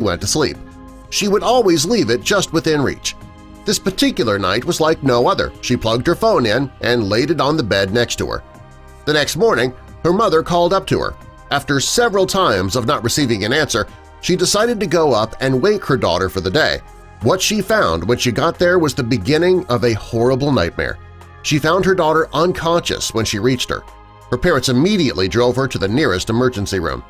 went to sleep. She would always leave it just within reach. This particular night was like no other. She plugged her phone in and laid it on the bed next to her. The next morning, her mother called up to her. After several times of not receiving an answer, she decided to go up and wake her daughter for the day. What she found when she got there was the beginning of a horrible nightmare. She found her daughter unconscious when she reached her. Her parents immediately drove her to the nearest emergency room.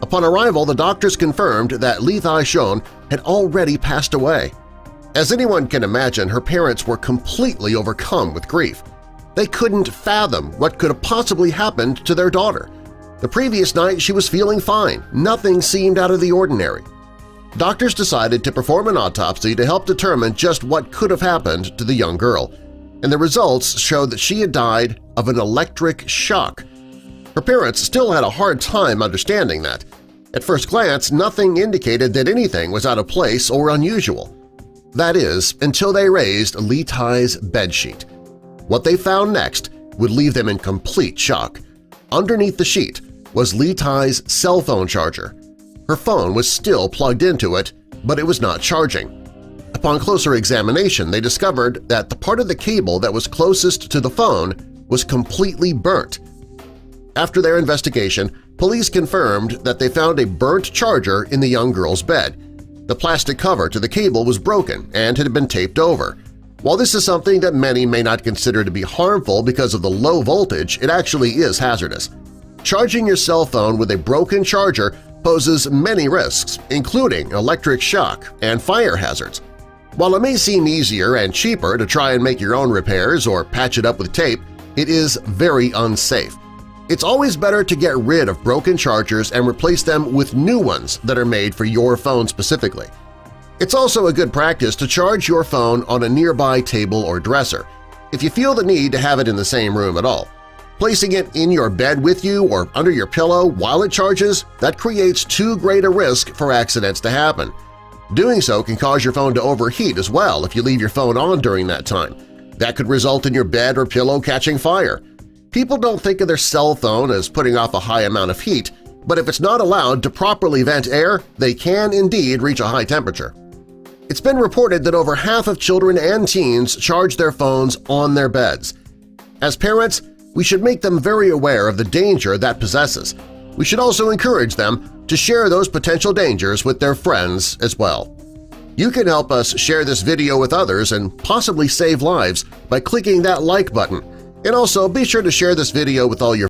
Upon arrival, the doctors confirmed that Lee Thai-shon had already passed away. As anyone can imagine, her parents were completely overcome with grief. They couldn't fathom what could have possibly happened to their daughter. The previous night she was feeling fine. Nothing seemed out of the ordinary. Doctors decided to perform an autopsy to help determine just what could have happened to the young girl, and the results showed that she had died of an electric shock. Her parents still had a hard time understanding that. At first glance, nothing indicated that anything was out of place or unusual. That is, until they raised Lee Thai's bedsheet. What they found next would leave them in complete shock. Underneath the sheet was Lee Thai's cell phone charger. Her phone was still plugged into it, but it was not charging. Upon closer examination, they discovered that the part of the cable that was closest to the phone was completely burnt. After their investigation, police confirmed that they found a burnt charger in the young girl's bed. The plastic cover to the cable was broken and had been taped over. While this is something that many may not consider to be harmful because of the low voltage, it actually is hazardous. Charging your cell phone with a broken charger poses many risks, including electric shock and fire hazards. While it may seem easier and cheaper to try and make your own repairs or patch it up with tape, it is very unsafe. It's always better to get rid of broken chargers and replace them with new ones that are made for your phone specifically. It's also a good practice to charge your phone on a nearby table or dresser, if you feel the need to have it in the same room at all. Placing it in your bed with you or under your pillow while it charges, that creates too great a risk for accidents to happen. Doing so can cause your phone to overheat as well if you leave your phone on during that time. That could result in your bed or pillow catching fire. People don't think of their cell phone as putting off a high amount of heat, but if it's not allowed to properly vent air, they can indeed reach a high temperature. It's been reported that over half of children and teens charge their phones on their beds. As parents, we should make them very aware of the danger that possesses. We should also encourage them to share those potential dangers with their friends as well. You can help us share this video with others and possibly save lives by clicking that like button. And also be sure to share this video with all your